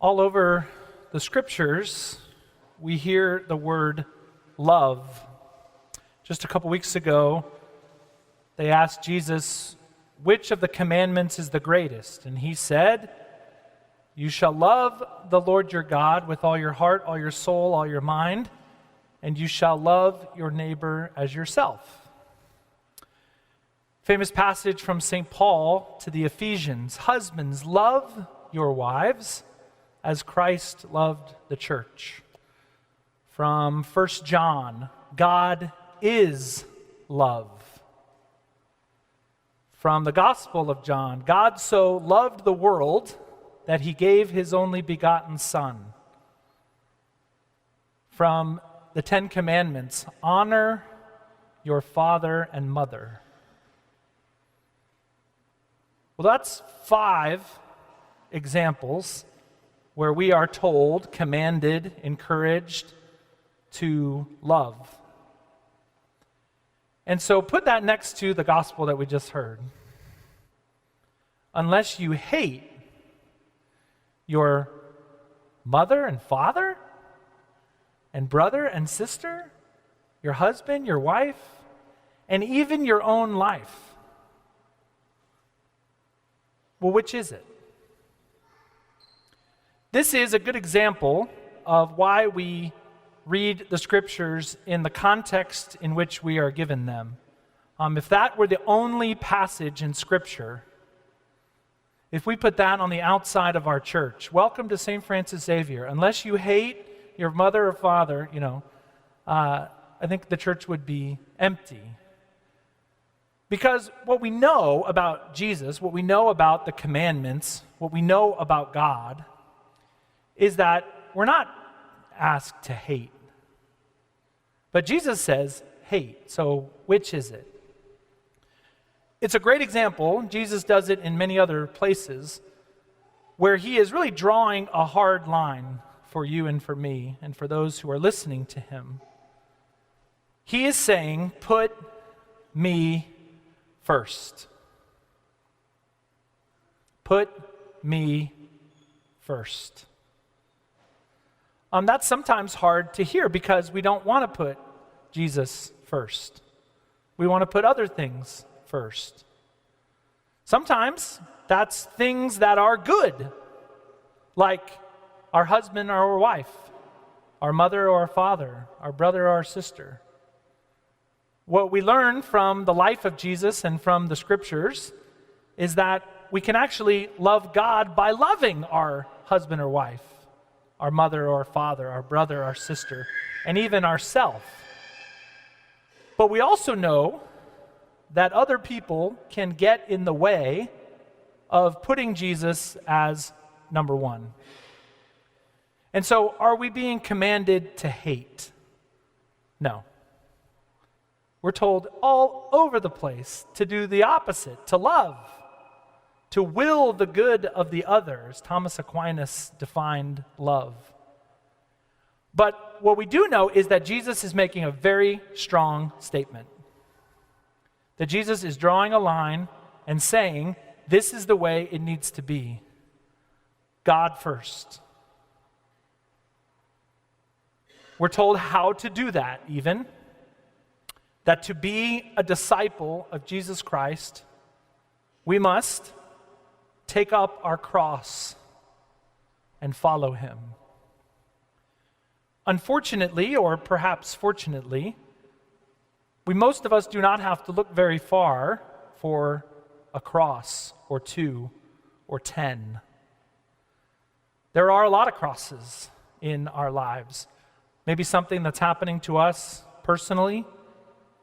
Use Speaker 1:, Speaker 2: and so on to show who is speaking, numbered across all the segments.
Speaker 1: All over the scriptures, we hear the word love. Just a couple weeks ago, they asked Jesus, which of the commandments is the greatest? And he said, you shall love the Lord your God with all your heart, all your soul, all your mind, and you shall love your neighbor as yourself. Famous passage from St. Paul to the Ephesians. Husbands, love your wives as Christ loved the church. From 1 John, God is love. From the Gospel of John, God so loved the world that he gave his only begotten Son. From the Ten Commandments, honor your father and mother. Well, that's 5 examples where we are told, commanded, encouraged to love. And so put that next to the gospel that we just heard. Unless you hate your mother and father and brother and sister, your husband, your wife, and even your own life. Well, which is it? This is a good example of why we read the scriptures in the context in which we are given them. If that were the only passage in scripture, if we put that on the outside of our church, welcome to St. Francis Xavier. Unless you hate your mother or father, I think the church would be empty. Because what we know about Jesus, what we know about the commandments, what we know about God, is that we're not asked to hate. But Jesus says, hate. So which is it? It's a great example. Jesus does it in many other places where he is really drawing a hard line for you and for me and for those who are listening to him. He is saying, put me first. Put me first. That's sometimes hard to hear because we don't want to put Jesus first. We want to put other things first. Sometimes that's things that are good, like our husband or our wife, our mother or our father, our brother or our sister. What we learn from the life of Jesus and from the scriptures is that we can actually love God by loving our husband or wife, our mother or father, our brother, our sister, and even ourselves. But we also know that other people can get in the way of putting Jesus as number one. And so, are we being commanded to hate? No. We're told all over the place to do the opposite, to love, to will the good of the other, as Thomas Aquinas defined love. But what we do know is that Jesus is making a very strong statement. That Jesus is drawing a line and saying, this is the way it needs to be. God first. We're told how to do that even. That to be a disciple of Jesus Christ, we must take up our cross and follow him. Unfortunately, or perhaps fortunately, most of us do not have to look very far for a cross or 2 or 10. There are a lot of crosses in our lives. Maybe something that's happening to us personally.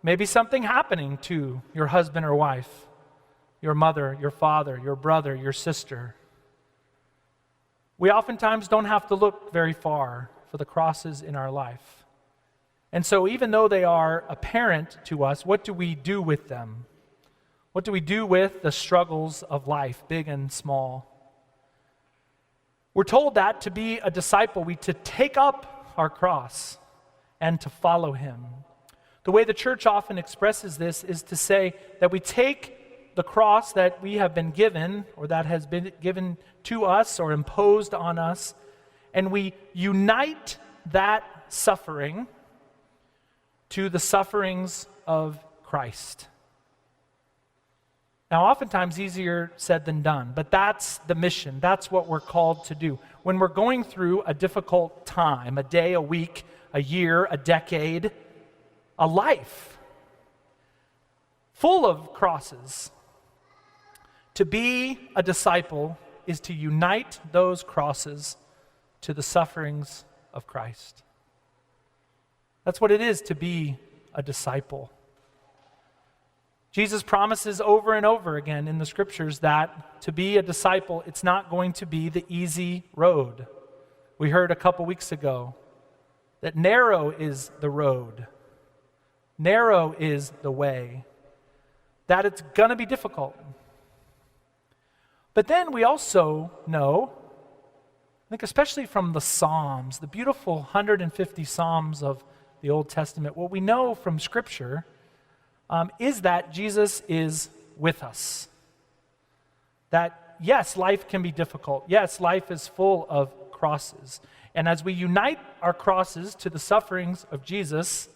Speaker 1: Maybe something happening to your husband or wife, your mother, your father, your brother, your sister. We oftentimes don't have to look very far for the crosses in our life. And so even though they are apparent to us, what do we do with them? What do we do with the struggles of life, big and small? We're told that to be a disciple, to take up our cross and to follow him. The way the church often expresses this is to say that we take the cross that we have been given, or that has been given to us or imposed on us, and we unite that suffering to the sufferings of Christ. Now, oftentimes easier said than done, but that's the mission. That's what we're called to do. When we're going through a difficult time, a day, a week, a year, a decade, a life full of crosses, to be a disciple is to unite those crosses to the sufferings of Christ. That's what it is to be a disciple. Jesus promises over and over again in the scriptures that to be a disciple, it's not going to be the easy road. We heard a couple weeks ago that narrow is the road, narrow is the way, that it's going to be difficult. But then we also know, I think especially from the Psalms, the beautiful 150 Psalms of the Old Testament, what we know from Scripture is that Jesus is with us. That, yes, life can be difficult. Yes, life is full of crosses. And as we unite our crosses to the sufferings of Jesus,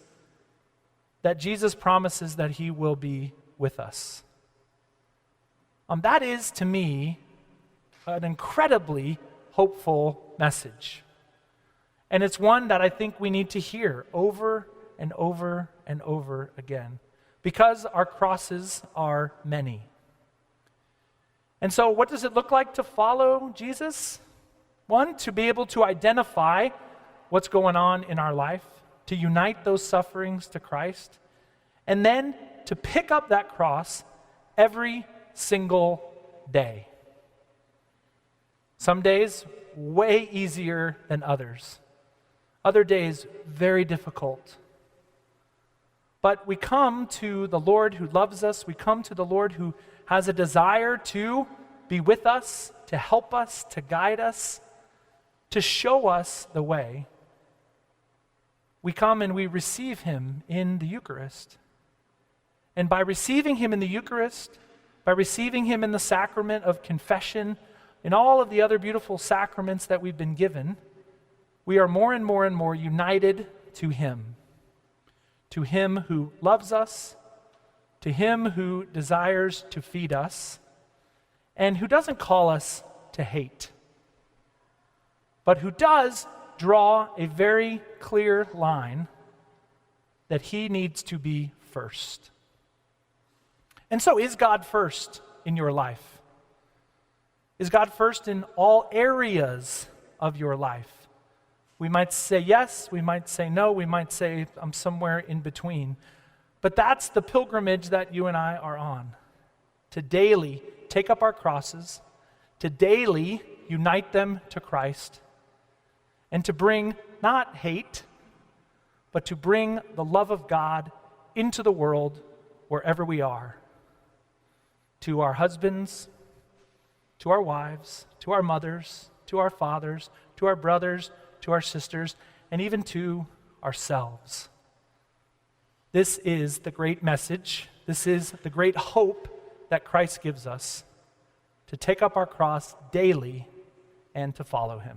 Speaker 1: that Jesus promises that he will be with us. That is, to me, an incredibly hopeful message. And it's one that I think we need to hear over and over and over again, because our crosses are many. And so what does it look like to follow Jesus? One, to be able to identify what's going on in our life, to unite those sufferings to Christ, and then to pick up that cross every single day. Some days, way easier than others. Other days, very difficult. But we come to the Lord who loves us. We come to the Lord who has a desire to be with us, to help us, to guide us, to show us the way. We come and we receive him in the Eucharist. And by receiving him in the Eucharist, by receiving him in the sacrament of confession, in all of the other beautiful sacraments that we've been given, we are more and more and more united to him who loves us, to him who desires to feed us, and who doesn't call us to hate, but who does draw a very clear line that he needs to be first. And so, is God first in your life? Is God first in all areas of your life? We might say yes, we might say no, we might say I'm somewhere in between. But that's the pilgrimage that you and I are on, to daily take up our crosses, to daily unite them to Christ, and to bring not hate, but to bring the love of God into the world wherever we are. To our husbands, to our wives, to our mothers, to our fathers, to our brothers, to our sisters, and even to ourselves. This is the great message. This is the great hope that Christ gives us, to take up our cross daily and to follow him.